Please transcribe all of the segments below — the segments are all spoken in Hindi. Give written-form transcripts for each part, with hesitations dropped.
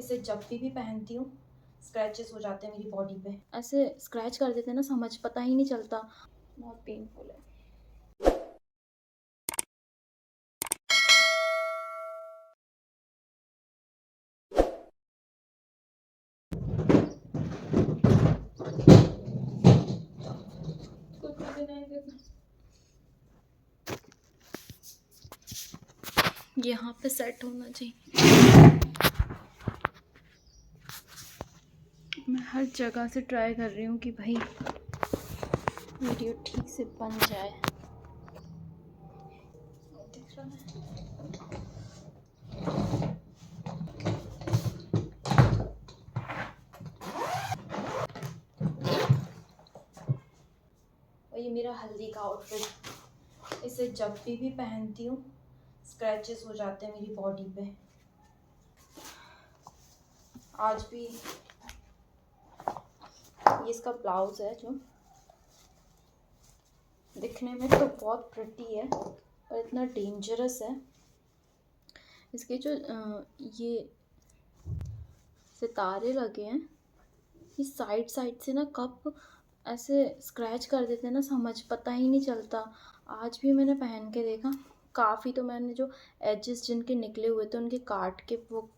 इसे जब भी पहनती हूँ स्क्रैचेस हो जाते हैं मेरी बॉडी पे, ऐसे स्क्रैच कर देते हैं ना, समझ पता ही नहीं चलता, बहुत पेनफुल है। यहाँ पे सेट होना चाहिए। मैं हर जगह से ट्राई कर रही हूँ कि भाई वीडियो ठीक से बन जाए। दिख रहा है? और ये मेरा हल्दी का आउटफिट, इसे जब भी पहनती हूँ स्क्रैचेस हो जाते हैं मेरी बॉडी पे। आज भी ये इसका ब्लाउज है जो दिखने में तो बहुत प्रिटी है और इतना डेंजरस है। इसके जो ये सितारे लगे हैं, ये साइड साइड से ना कब ऐसे स्क्रैच कर देते हैं ना, समझ पता ही नहीं चलता। आज भी मैंने पहन के देखा, काफ़ी तो मैंने जो एजेस जिनके निकले हुए थे उनके काट के वो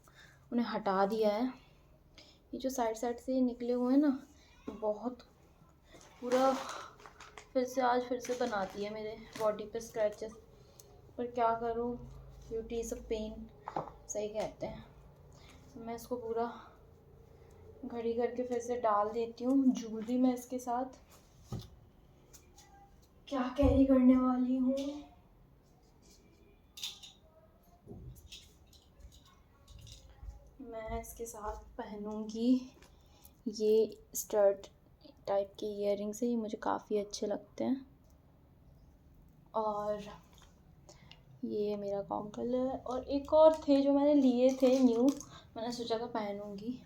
उन्हें हटा दिया है। ये जो साइड साइड से निकले हुए हैं ना, बहुत पूरा फिर से बना दिए मेरे बॉडी पे स्क्रैचेस। पर क्या करूँ, ब्यूटी इज़ अ पेन, सही कहते हैं। मैं इसको पूरा घड़ी करके फिर से डाल देती हूँ। ज्वेलरी मैं इसके साथ क्या कैरी करने वाली हूँ, मैं इसके साथ पहनूंगी ये स्टड टाइप के इयररिंग्स है, ये मुझे काफ़ी अच्छे लगते हैं। और ये मेरा कॉन्कल है, और एक और थे जो मैंने लिए थे न्यू, मैंने सोचा था पहनूंगी,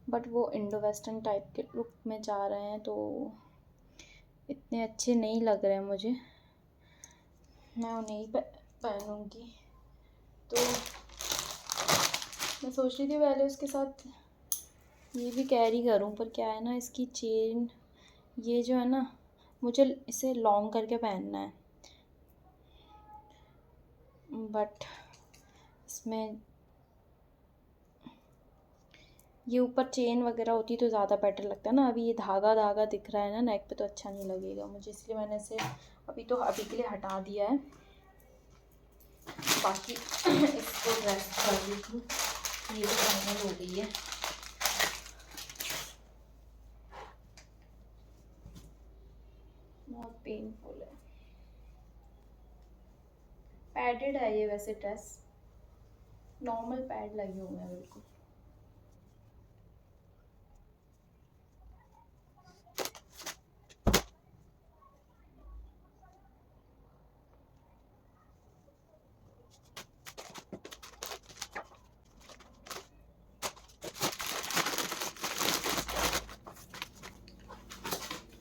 बट वो इंडो वेस्टर्न टाइप के लुक में जा रहे हैं तो इतने अच्छे नहीं लग रहे हैं मुझे, मैं उन्हें ही पहनूंगी। तो मैं सोच रही थी पहले उसके साथ ये भी कैरी करूं, पर क्या है ना, इसकी चेन ये जो है ना, मुझे इसे लॉन्ग करके पहनना है, बट इसमें ये ऊपर चेन वगैरह होती तो ज़्यादा बेटर लगता है ना। अभी ये धागा धागा दिख रहा है ना नेक पे, तो अच्छा नहीं लगेगा मुझे, इसलिए मैंने इसे अभी के लिए हटा दिया है। बाकी इसको ड्रेस कर दी थी, ये तो फाइनल हो गई है। बहुत पेनफुल है, पैडेड है ये वैसे ड्रेस, नॉर्मल पैड लगे हुए हैं बिल्कुल।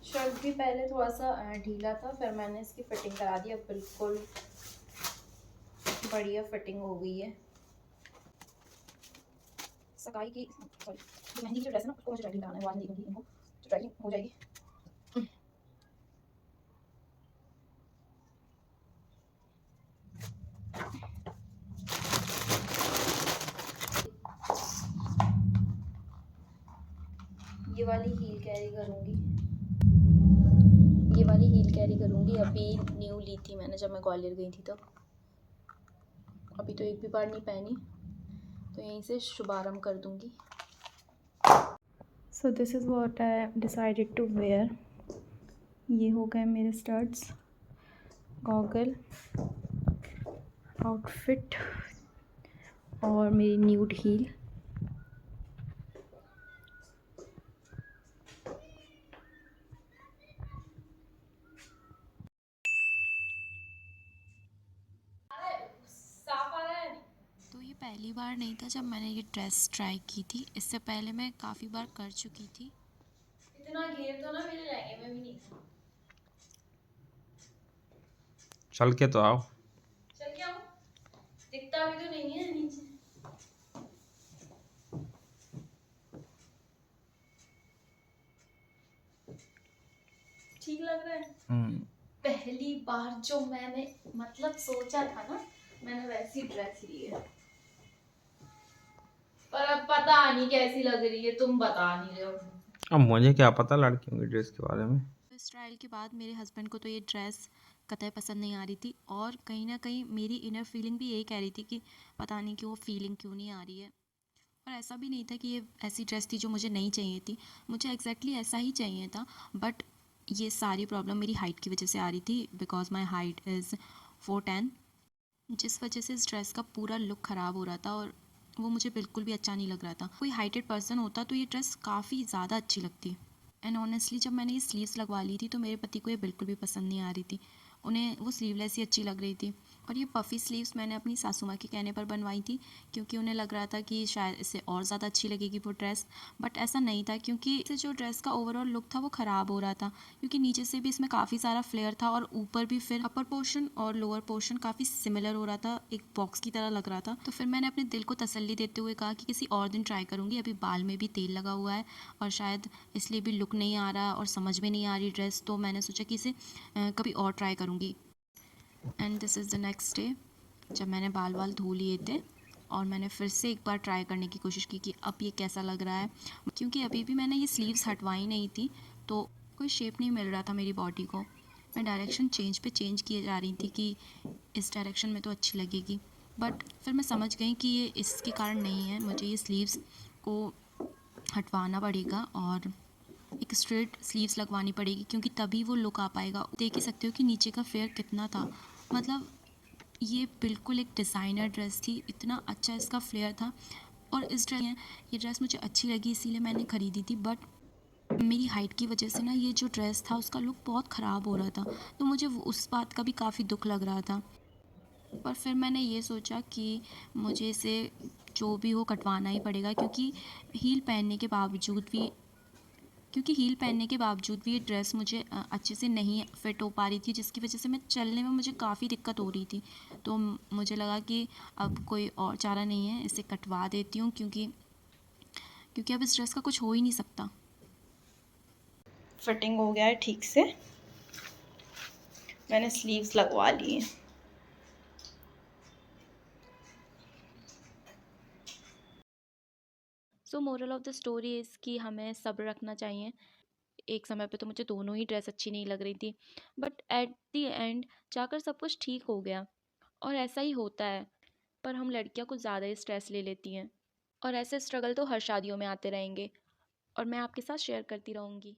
शर्ट भी पहले थोड़ा सा ढीला था, फिर मैंने इसकी फिटिंग करा दी, अब बिल्कुल बढ़िया फिटिंग हो गई है। सगाई की सॉरी मेहंदी की जो ड्रेस है ना, उसको मुझे ड्राइविंग कराना है, वो आज नहीं देखूंगी इनको, तो ड्राइविंग हो जाएगी। ये वाली हील कैरी करूँगी, ये वाली हील कैरी करूँगी। अभी न्यू ली थी मैंने जब मैं ग्वालियर गई थी, तो अभी तो एक भी बार नहीं पहनी, तो यहीं से शुभारंभ कर दूँगी। So this is what I decided to wear. ये हो गए मेरे स्टड्स, गॉगल, आउटफिट और मेरी न्यूड हील। तो ये पहली बार नहीं था जब मैंने ये ड्रेस ट्राई की थी, इससे पहले मैं काफ़ी बार कर चुकी थी। इतना घेर तो ना मेरे लहंगे में भी नहीं था। चल के तो आओ। चल क्या हो, दिखता भी तो नहीं है नीचे। लग रहा है। हम्म। पहली बार जो मैंने मतलब सोचा था ना, मैंने वैसी ड्रेस ली है, पर अब पता नहीं कैसी लग रही है, तुम बता नहीं रहे हो। अब मुझे क्या पता लड़कियों की ड्रेस के बारे में। इस ट्रायल के बाद मेरे हस्बैंड को तो ये ड्रेस कतई पसंद नहीं आ रही थी, और कहीं ना कहीं मेरी इनर फीलिंग भी यही कह रही थी कि पता नहीं क्यों फीलिंग क्यों नहीं आ रही है। और ऐसा भी नहीं था कि ये ऐसी ड्रेस थी जो मुझे नहीं चाहिए थी, मुझे एग्जैक्टली ऐसा ही चाहिए था, बट ये सारी प्रॉब्लम मेरी हाइट की वजह से आ रही थी, बिकॉज माई हाइट इज़ 4'10", जिस वजह से इस ड्रेस का पूरा लुक ख़राब हो रहा था और वो मुझे बिल्कुल भी अच्छा नहीं लग रहा था। कोई हाइटेड पर्सन होता तो ये ड्रेस काफ़ी ज़्यादा अच्छी लगती। एंड ऑनेस्टली जब मैंने ये स्लीव्स लगवा ली थी तो मेरे पति को ये बिल्कुल भी पसंद नहीं आ रही थी, उन्हें वो स्लीवलेस ही अच्छी लग रही थी। और ये पफ़ी स्लीव्स मैंने अपनी सासू माँ के कहने पर बनवाई थी, क्योंकि उन्हें लग रहा था कि शायद इससे और ज़्यादा अच्छी लगेगी वो ड्रेस, बट ऐसा नहीं था, क्योंकि इससे जो ड्रेस का ओवरऑल लुक था वो ख़राब हो रहा था, क्योंकि नीचे से भी इसमें काफ़ी सारा फ्लेयर था और ऊपर भी फिर अपर पोर्शन और लोअर पोर्शन काफ़ी सिमिलर हो रहा था, एक बॉक्स की तरह लग रहा था। तो फिर मैंने अपने दिल को तसल्ली देते हुए कहा कि किसी और दिन ट्राई करूँगी, अभी बाल में भी तेल लगा हुआ है और शायद इसलिए भी लुक नहीं आ रहा और समझ में नहीं आ रही ड्रेस, तो मैंने सोचा कि इसे कभी और ट्राई करूँगी। And this is the next day, जब मैंने बाल धो लिए थे और मैंने फिर से एक बार ट्राई करने की कोशिश की कि अब ये कैसा लग रहा है, क्योंकि अभी भी मैंने ये स्लीव्स हटवाई नहीं थी, तो कोई शेप नहीं मिल रहा था मेरी बॉडी को। मैं डायरेक्शन चेंज किए जा रही थी कि इस डायरेक्शन में तो अच्छी लगेगी, बट फिर मैं समझ गई कि ये इसके कारण नहीं है, मुझे ये स्लीव्स को हटवाना पड़ेगा और एक स्ट्रेट स्लीव्स लगवानी पड़ेगी, क्योंकि तभी वो लुक आ पाएगा। देख ही सकते हो कि नीचे का फ्लेयर कितना था, मतलब ये बिल्कुल एक डिज़ाइनर ड्रेस थी, इतना अच्छा इसका फ्लेयर था। और ये ड्रेस मुझे अच्छी लगी इसीलिए मैंने ख़रीदी थी, बट मेरी हाइट की वजह से ना ये जो ड्रेस था उसका लुक बहुत ख़राब हो रहा था, तो मुझे उस बात का भी काफ़ी दुख लग रहा था। पर फिर मैंने ये सोचा कि मुझे इसे जो भी हो कटवाना ही पड़ेगा, क्योंकि हील पहनने के बावजूद भी ये ड्रेस मुझे अच्छे से नहीं फिट हो पा रही थी, जिसकी वजह से मैं चलने में मुझे काफ़ी दिक्कत हो रही थी। तो मुझे लगा कि अब कोई और चारा नहीं है, इसे कटवा देती हूँ, क्योंकि अब इस ड्रेस का कुछ हो ही नहीं सकता। फिटिंग हो गया है ठीक से, मैंने स्लीव्स लगवा ली हैं। सो moral of the story is कि हमें सब्र रखना चाहिए। एक समय पे तो मुझे दोनों ही ड्रेस अच्छी नहीं लग रही थी, बट एट द एंड जाकर सब कुछ ठीक हो गया। और ऐसा ही होता है, पर हम लड़कियां कुछ ज़्यादा ही स्ट्रेस ले लेती हैं, और ऐसे स्ट्रगल तो हर शादियों में आते रहेंगे और मैं आपके साथ शेयर करती रहूँगी।